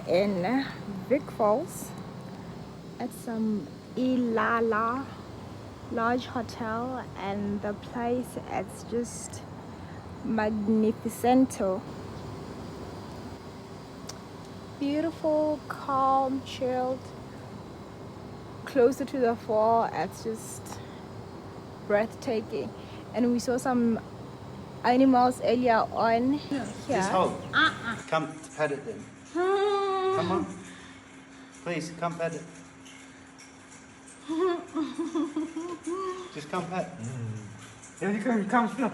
in Vic Falls at some Ilala Lodge Hotel, and the place is just magnificento. Beautiful, calm, chilled, closer to the fall. It's just breathtaking. And we saw some animals earlier on here. Just hold. Come pet it then. Come on. Please, come pet it. Just come pet. Here you come, Phil.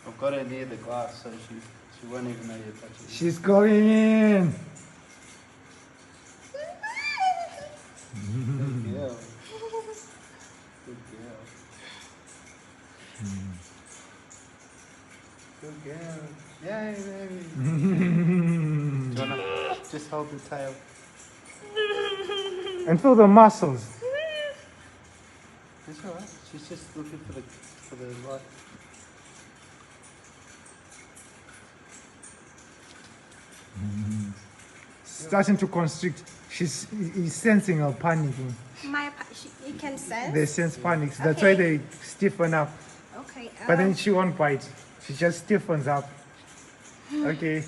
I've got her near the glass so she won't even know you're touching it. She's going in. Good girl. Good girl. Good girl. Yay, baby. Do you wanna just hold the tail? And feel the muscles. It's alright. She's just looking for the light. Starting to constrict. He's sensing her panicking. You can sense? They sense panics. That's why they stiffen up. Okay. But then she won't bite. She just stiffens up. Okay.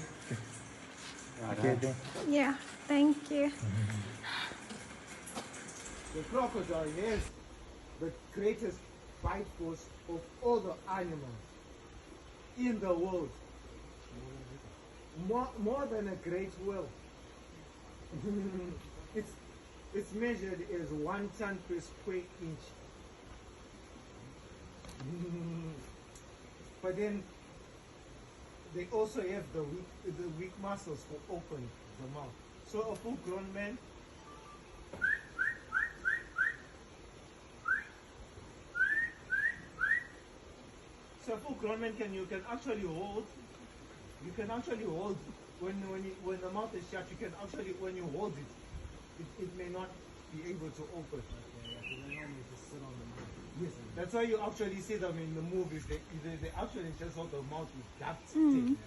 Okay. Then. Yeah, thank you. The crocodile has the greatest bite force of all the animals in the world. More than a great whale. It's measured as 1 ton per square inch. But then they also have the weak muscles to open the mouth. So a full-grown man you can actually hold when the mouth is shut. You can actually, when you hold it may not be able to open. Yes, that's why you actually see them in the movies. They actually just hold the mouth with duct tape.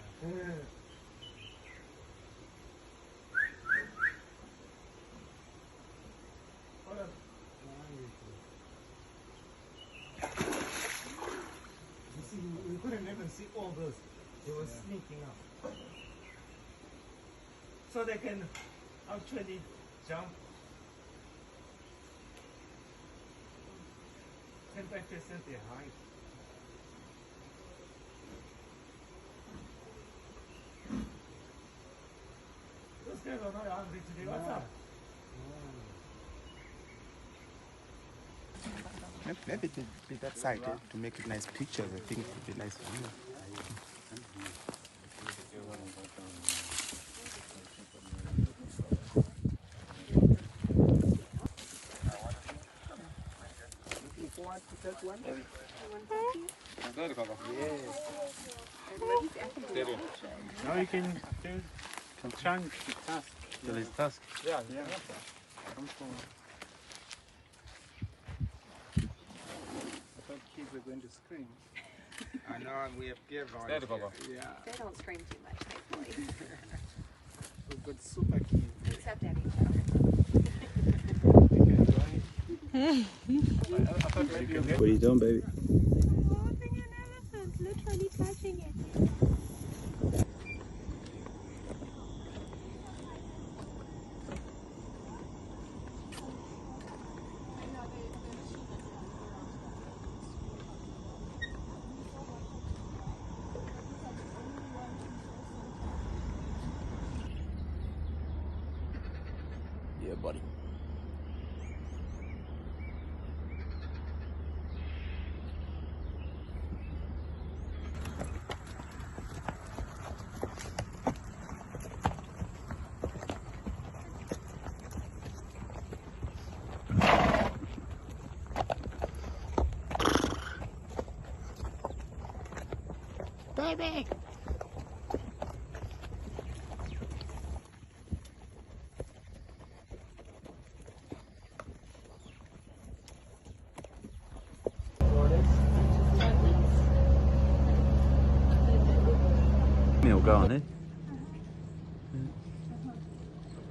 You see, we couldn't even see all those. They were sneaking up. So they can actually jump 10% their height. Those guys are not hungry today. What's up? Maybe be that side to make it nice pictures. I think it would be nice for you. Looking forward to that one? Yes. Now you can chunk the tusk. Till his tusk. Yeah. Come forward. I thought kids were going to scream. I know, and we have given on it. Yeah. They don't scream too much, thankfully. We've got super kids. Except at each other. What are you doing, baby? Holding an elephant, literally touching it. Yeah, buddy. Baby.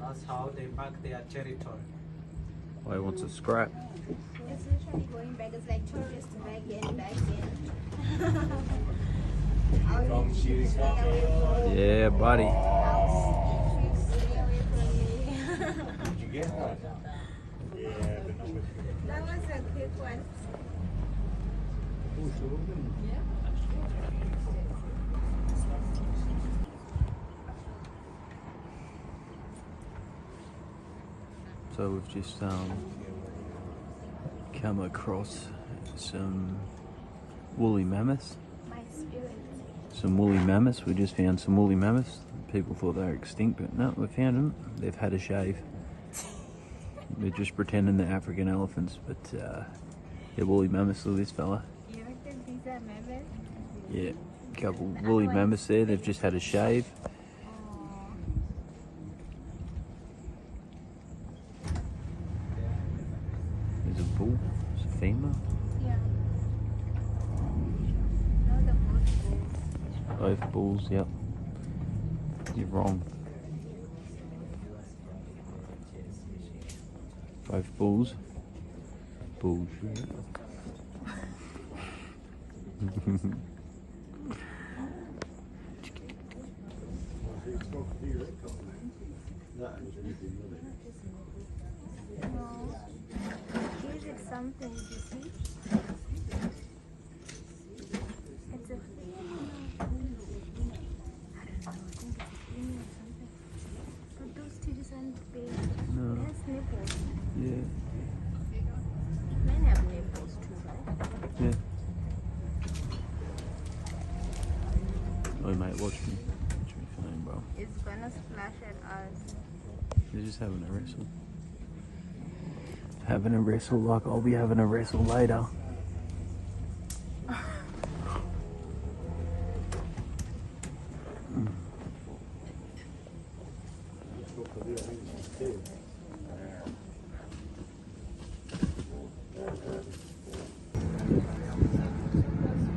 That's how they mark their territory. Oh, he wants a scrap. It's literally going back. It's like tourists back in, back in. Yeah, buddy. Did you get that? Yeah, that was a quick one. So we've just come across some woolly mammoths. My spirit. Some woolly mammoths. We just found some woolly mammoths. People thought they were extinct, but no, we found them. They've had a shave. They're just pretending they're African elephants, but they're woolly mammoths. Look at this fella. You reckon these are mammoths? Yeah, a couple woolly mammoths there. They've just had a shave. There's a bull. It's a female. Yeah. No, the both bulls. Both bulls, yep. You're wrong. Both bulls. Bullshit. Here's it something, you see? It's a female. I don't know, I think it's a female or something. But those titties aren't big. No. It has nipples. Yeah. Men have nipples too, right? Yeah. Oh mate, watch me. Watch me film, bro. It's gonna splash at us. They're just having a wrestle. Having a wrestle like I'll be having a wrestle later.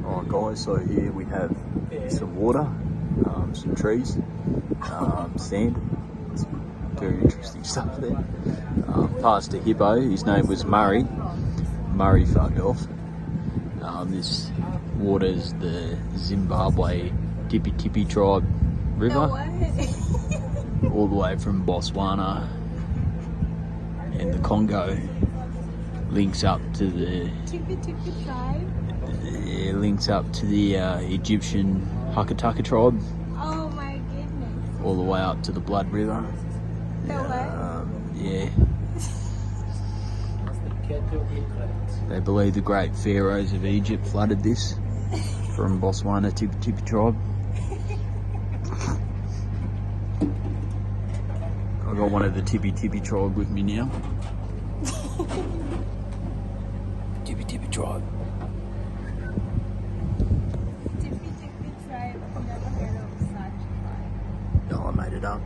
Alright guys, so here we have some water, some trees, sand. Some very interesting stuff there. Past a hippo, his name was Murray. Murray fucked off. This water's the Zimbabwe Tipi Tipi tribe river. All the way from Botswana and the Congo. Links up to the Tipi tribe? Yeah, links up to the Egyptian Hakataka tribe. Oh my goodness. All the way up to the Blood River. No way. Yeah. They believe the great pharaohs of Egypt flooded this from Botswana Tipi Tipi tribe. I got one of the Tipi Tipi tribe with me now. Tipi Tipi tribe. Tipi tribe. I've never heard of such tribe. No, I made it up.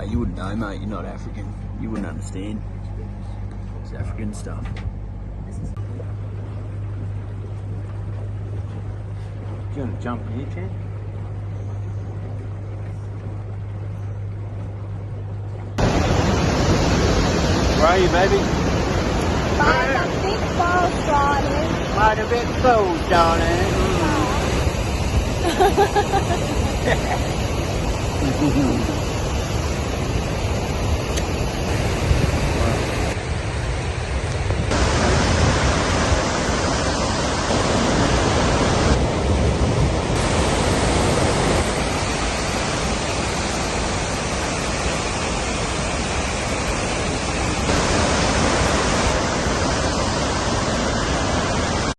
You wouldn't know, mate. You're not African. You wouldn't understand. It's African stuff. Do you want to jump in here, Chan? Where are you, baby? By the Vic Falls, darling. By the Vic Falls, darling.